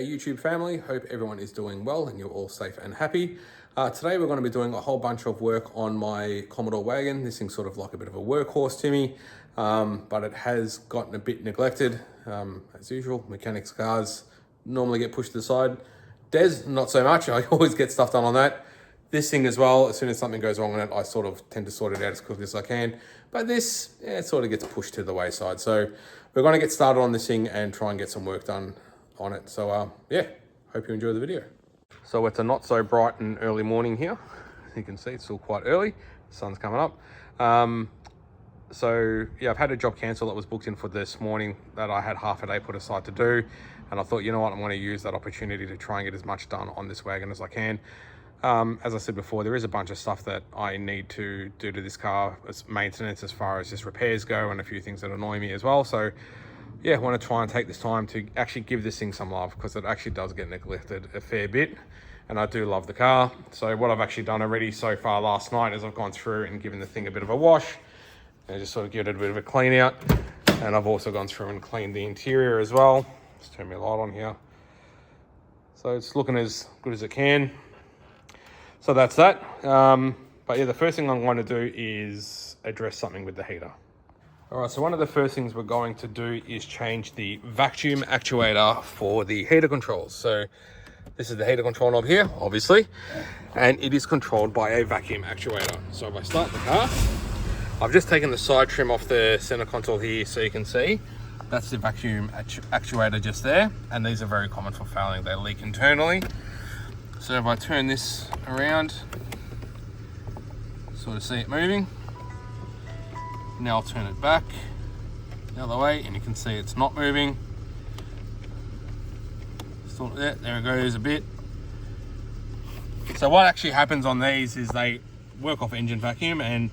YouTube family. Hope everyone is doing well and you're all safe and happy. Today we're going to be doing a whole bunch of work on my Commodore Wagon. This thing's sort of like a bit of a workhorse to me, but it has gotten a bit neglected. As usual, mechanics cars normally get pushed to the side. Des, not so much. I always get stuff done on that. This thing as well, as soon as something goes wrong on it, I sort of tend to sort it out as quickly as I can. But this, it sort of gets pushed to the wayside. So we're going to get started on this thing and try and get some work done on it. So yeah, hope you enjoy the video. So it's a not so bright and early morning here. As you can see, it's still quite early. The sun's coming up. So yeah, I've had a job cancel that was booked in for this morning that I had half a day put aside to do. And I thought, you know what, I'm going to use that opportunity to try and get as much done on this wagon as I can. As I said before, there is a bunch of stuff that I need to do to this car as maintenance, as far as just repairs go, and a few things that annoy me as well. So yeah, I want to try and take this time to actually give this thing some love, because it actually does get neglected a fair bit, and I do love the car. So what I've actually done already so far last night is I've gone through and given the thing a bit of a wash and just sort of give it a bit of a clean out. And I've also gone through and cleaned the interior as well. Just turn my light on here. So it's looking as good as it can. So that's that. But yeah, the first thing I'm going to do is address something with the heater. All right, so one of the first things we're going to do is change the vacuum actuator for the heater controls. So this is the heater control knob here, obviously, and it is controlled by a vacuum actuator. So if I start the car, I've just taken the side trim off the center console here so you can see. That's the vacuum actuator just there, and these are very common for failing. They leak internally. So if I turn this around, sort of see it moving. Now I'll turn it back the other way and you can see it's not moving. So there it goes a bit. So what actually happens on these is they work off engine vacuum, and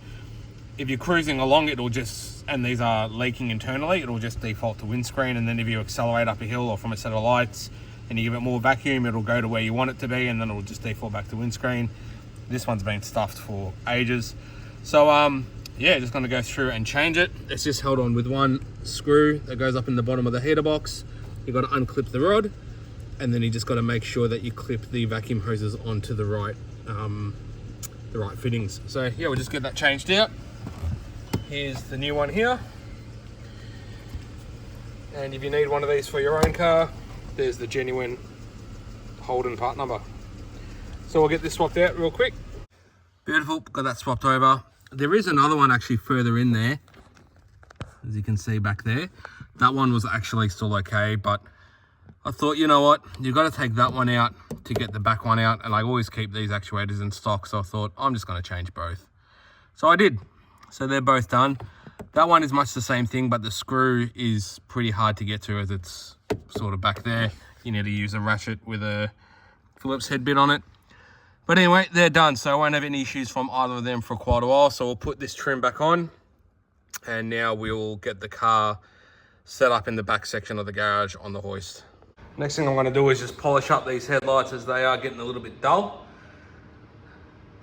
if you're cruising along, it'll just, and these are leaking internally, it'll just default to windscreen. And then if you accelerate up a hill or from a set of lights and you give it more vacuum, it'll go to where you want it to be, and then it'll just default back to windscreen. This one's been stuffed for ages. So yeah, just gonna go through and change it. It's just held on with one screw that goes up in the bottom of the heater box. You've got to unclip the rod, and then you just got to make sure that you clip the vacuum hoses onto the right fittings. So yeah, we'll just get that changed out. Here's the new one here. And if you need one of these for your own car, there's the genuine Holden part number. So we'll get this swapped out real quick. Beautiful, got that swapped over. There is another one actually further in there, as you can see back there. That one was actually still okay, but I thought, you know what, you've got to take that one out to get the back one out, and I always keep these actuators in stock, so I thought I'm just going to change both. So I did. So they're both done. That one is much the same thing, but the screw is pretty hard to get to as it's sort of back there. You need to use a ratchet with a Phillips head bit on it. But anyway, they're done, so I won't have any issues from either of them for quite a while. So we'll put this trim back on, and now we'll get the car set up in the back section of the garage on the hoist. Next thing I'm going to do is just polish up these headlights, as they are getting a little bit dull.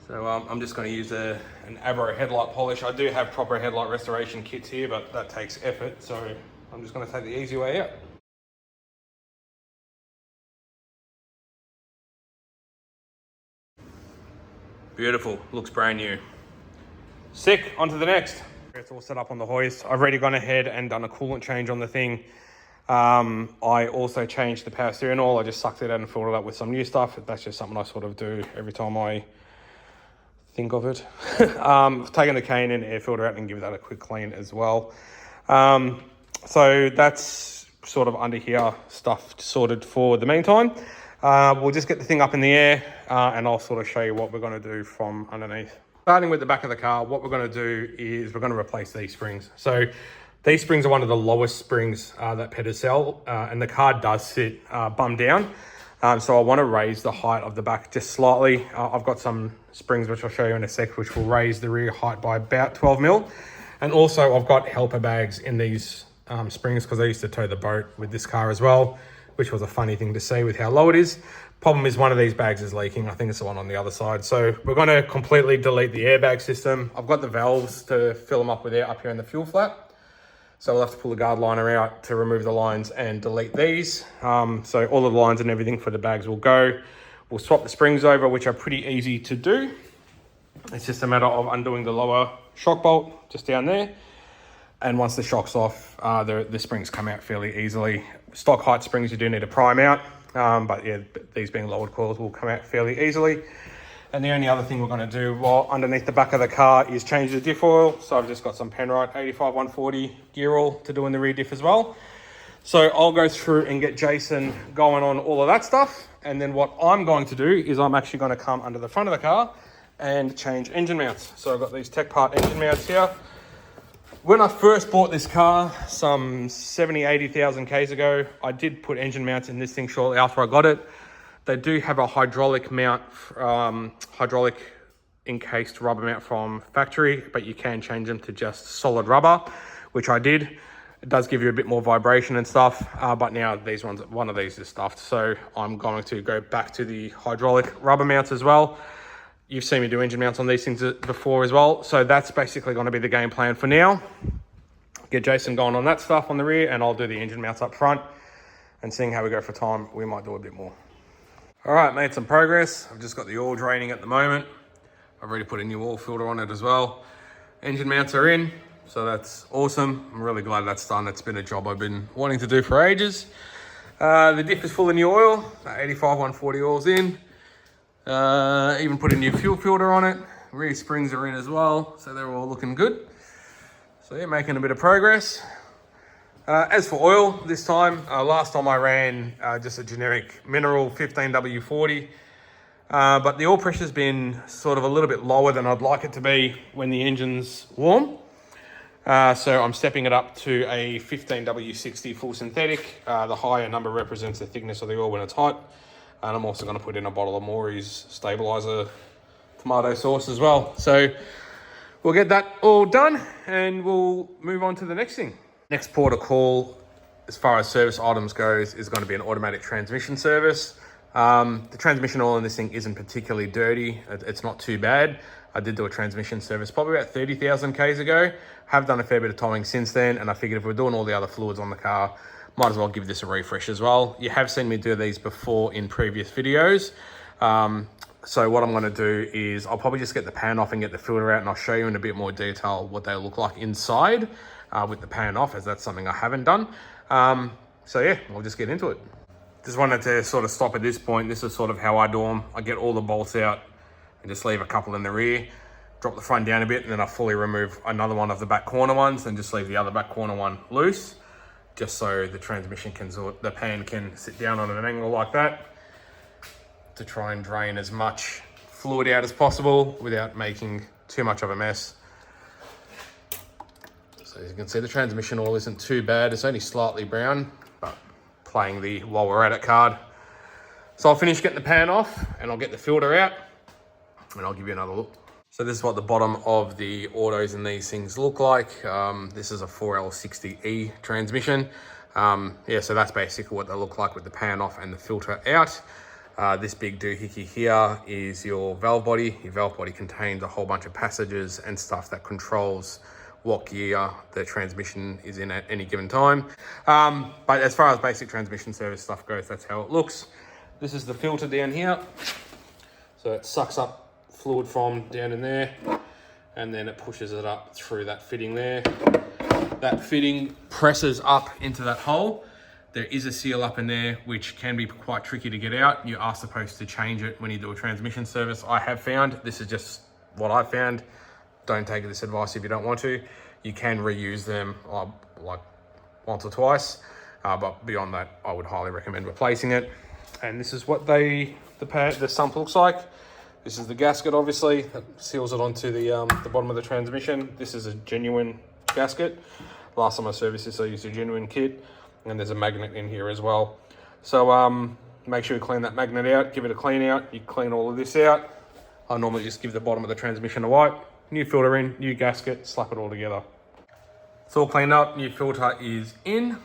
So I'm just going to use an Avro headlight polish. I do have proper headlight restoration kits here, but that takes effort, so I'm just going to take the easy way out. Beautiful, looks brand new. Sick, on to the next. It's all set up on the hoist. I've already gone ahead and done a coolant change on the thing. I also changed the power steering oil. I just sucked it out and filled it up with some new stuff. That's just something I sort of do every time I think of it. I've taken the cane and air filter out and give that a quick clean as well. So that's sort of under here, stuff sorted for the meantime. We'll just get the thing up in the air and I'll sort of show you what we're going to do from underneath. Starting with the back of the car, what we're going to do is we're going to replace these springs. So these springs are one of the lowest springs that Petters sell, and the car does sit bum down. So I want to raise the height of the back just slightly. I've got some springs, which I'll show you in a sec, which will raise the rear height by about 12 mil. And also I've got helper bags in these springs, because I used to tow the boat with this car as well, which was a funny thing to see with how low it is. Problem is one of these bags is leaking. I think it's the one on the other side. So we're going to completely delete the airbag system. I've got the valves to fill them up with air up here in the fuel flap. So we'll have to pull the guard liner out to remove the lines and delete these. So all of the lines and everything for the bags will go. We'll swap the springs over, which are pretty easy to do. It's just a matter of undoing the lower shock bolt just down there. And once the shock's off, the springs come out fairly easily. Stock height springs you do need to prime out. But yeah, these being lowered coils will come out fairly easily. And the only other thing we're going to do while underneath the back of the car is change the diff oil. So I've just got some Penrite 85-140 gear oil to do in the rear diff as well. So I'll go through and get Jason going on all of that stuff. And then what I'm going to do is I'm actually going to come under the front of the car and change engine mounts. So I've got these Tech Part engine mounts here. When I first bought this car some 80,000 Ks ago, I did put engine mounts in this thing shortly after I got it. They do have a hydraulic mount, hydraulic encased rubber mount from factory, but you can change them to just solid rubber, which I did. It does give you a bit more vibration and stuff, but now one of these is stuffed. So I'm going to go back to the hydraulic rubber mounts as well. You've seen me do engine mounts on these things before as well. So that's basically going to be the game plan for now. Get Jason going on that stuff on the rear, and I'll do the engine mounts up front. And seeing how we go for time, we might do a bit more. All right, made some progress. I've just got the oil draining at the moment. I've already put a new oil filter on it as well. Engine mounts are in, so that's awesome. I'm really glad that's done. It's been a job I've been wanting to do for ages. The diff is full of new oil, 85-140 oil's in. Even put a new fuel filter on it. Rear springs are in as well, so they're all looking good. So yeah, making a bit of progress. As for oil, this time, last time I ran just a generic mineral 15W40, but the oil pressure's been sort of a little bit lower than I'd like it to be when the engine's warm. So I'm stepping it up to a 15W60 full synthetic. The higher number represents the thickness of the oil when it's hot. And I'm also going to put in a bottle of Maury's stabilizer tomato sauce as well. So we'll get that all done and we'll move on to the next thing. Next port of call, as far as service items goes, is going to be an automatic transmission service. The transmission oil in this thing isn't particularly dirty. It's not too bad. I did do a transmission service probably about 30,000 Ks ago. Have done a fair bit of towing since then, and I figured if we're doing all the other fluids on the car, might as well give this a refresh as well. You have seen me do these before in previous videos. So what I'm going to do is I'll probably just get the pan off and get the filter out, and I'll show you in a bit more detail what they look like inside with the pan off, as that's something I haven't done. So yeah, we'll just get into it. Just wanted to sort of stop at this point. This is sort of how I do them. I get all the bolts out and just leave a couple in the rear, drop the front down a bit, and then I fully remove another one of the back corner ones and just leave the other back corner one loose, just so the transmission the pan can sit down on an angle like that to try and drain as much fluid out as possible without making too much of a mess. So as you can see, the transmission oil isn't too bad. It's only slightly brown, but playing the while we're at it card. So I'll finish getting the pan off and I'll get the filter out and I'll give you another look. So this is what the bottom of the autos in these things look like. This is a 4L60E transmission. Yeah, so that's basically what they look like with the pan off and the filter out. This big doohickey here is your valve body. Your valve body contains a whole bunch of passages and stuff that controls what gear the transmission is in at any given time. But as far as basic transmission service stuff goes, that's how it looks. This is the filter down here. So it sucks up fluid from down in there, and then it pushes it up through that fitting there. That fitting presses up into that hole. There is a seal up in there, which can be quite tricky to get out. You are supposed to change it when you do a transmission service. I have found, this is just what I found. Don't take this advice if you don't want to. You can reuse them like once or twice, but beyond that, I would highly recommend replacing it. And this is what the sump looks like. This is the gasket, obviously, that seals it onto the bottom of the transmission. This is a genuine gasket. Last time I serviced this, I used a genuine kit, and there's a magnet in here as well. So make sure you clean that magnet out, give it a clean out. You clean all of this out. I normally just give the bottom of the transmission a wipe. New filter in, new gasket, slap it all together. It's all cleaned up, new filter is in.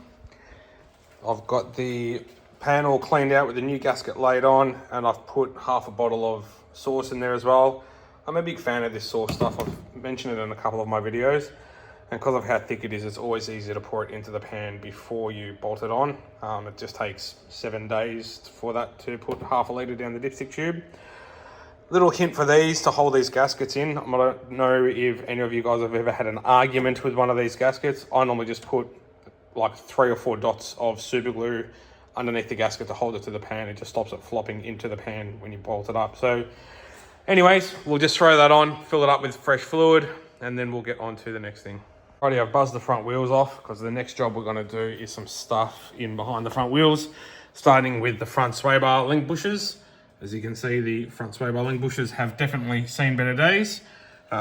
I've got the pan all cleaned out with the new gasket laid on, and I've put half a bottle of sauce in there as well. I'm a big fan of this sauce stuff. I've mentioned it in a couple of my videos. And because of how thick it is, it's always easier to pour it into the pan before you bolt it on. It just takes 7 days for that to put half a litre down the dipstick tube. Little hint for these to hold these gaskets in. I don't know if any of you guys have ever had an argument with one of these gaskets. I normally just put like 3 or 4 dots of super glue underneath the gasket to hold it to the pan. It just stops it flopping into the pan when you bolt it up. So anyways, we'll just throw that on, fill it up with fresh fluid, and then we'll get on to the next thing. Alrighty, I've buzzed the front wheels off because the next job we're going to do is some stuff in behind the front wheels, starting with the front sway bar link bushes. As you can see, the front sway bar link bushes have definitely seen better days.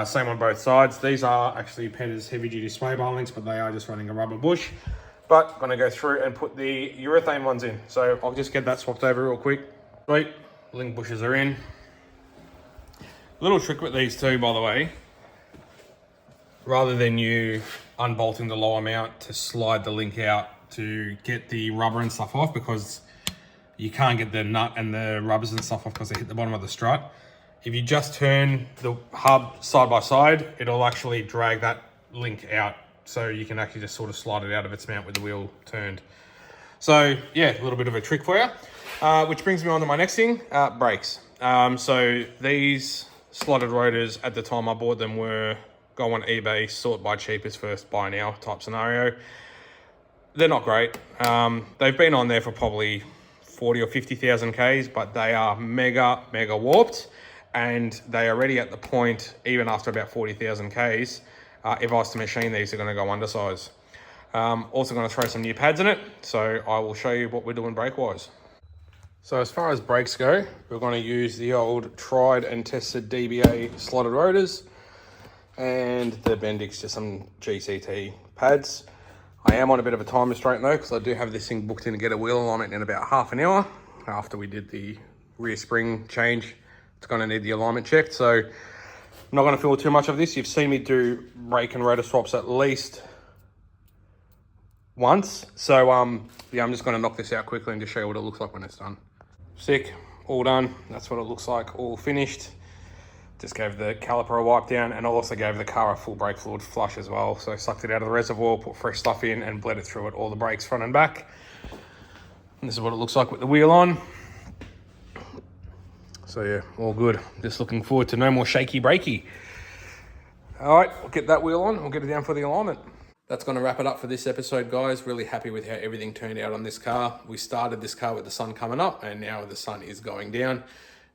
Same on both sides. These are actually Petter's heavy duty sway bar links, but they are just running a rubber bush. But I'm going to go through and put the urethane ones in. So I'll just get that swapped over real quick. Right, link bushes are in. Little trick with these too, by the way. Rather than you unbolting the lower mount to slide the link out to get the rubber and stuff off, because you can't get the nut and the rubbers and stuff off because they hit the bottom of the strut. If you just turn the hub side by side, it'll actually drag that link out. So you can actually just sort of slide it out of its mount with the wheel turned. So yeah, a little bit of a trick for you. Which brings me on to my next thing, brakes. So these slotted rotors, at the time I bought them, were go on eBay, sort by cheapest, first buy now type scenario. They're not great. They've been on there for probably 40 or 50,000 Ks, but they are mega warped, and they are already at the point, even after about 40,000 Ks, if I was to machine these, they're going to go undersize. Also going to throw some new pads in it, so I will show you what we're doing brake wise. So as far as brakes go, we're going to use the old tried and tested DBA slotted rotors and the Bendix, just some GCT pads. I am on a bit of a time restraint though, because I do have this thing booked in to get a wheel alignment in about half an hour after we did the rear spring change. It's going to need the alignment checked, so I'm not going to fill too much of this. You've seen me do brake and rotor swaps at least once, so yeah, I'm just going to knock this out quickly and just show you what it looks like when it's done. Sick, all done. That's what it looks like, all finished. Just gave the caliper a wipe down, and I also gave the car a full brake fluid flush as well. So I sucked it out of the reservoir, put fresh stuff in, and bled it through it, all the brakes front and back. And this is what it looks like with the wheel on. So yeah, all good. Just looking forward to no more shaky brakey. All right, we'll get that wheel on. We'll get it down for the alignment. That's going to wrap it up for this episode, guys. Really happy with how everything turned out on this car. We started this car with the sun coming up, and now the sun is going down.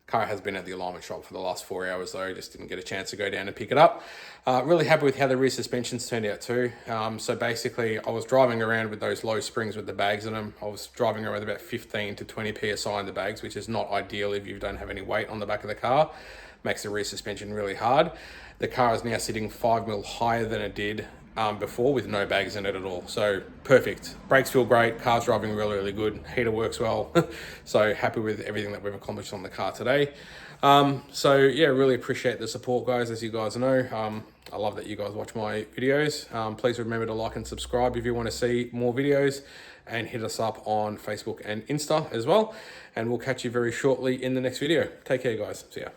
Car has been at the alignment shop for the last 4 hours though, just didn't get a chance to go down and pick it up. Really happy with how the rear suspensions turned out too. So basically I was driving around with those low springs with the bags in them. I was driving around with about 15 to 20 PSI in the bags, which is not ideal if you don't have any weight on the back of the car. Makes the rear suspension really hard. The car is now sitting 5 mil higher than it did before, with no bags in it at all. So perfect. Brakes feel great. Car's driving really good. Heater works well. So happy with everything that we've accomplished on the car today. So yeah, really appreciate the support, guys. As you guys know, I love that you guys watch my videos. Please remember to like and subscribe if you want to see more videos, and hit us up on Facebook and Insta as well. And we'll catch you very shortly in the next video. Take care, guys. See ya.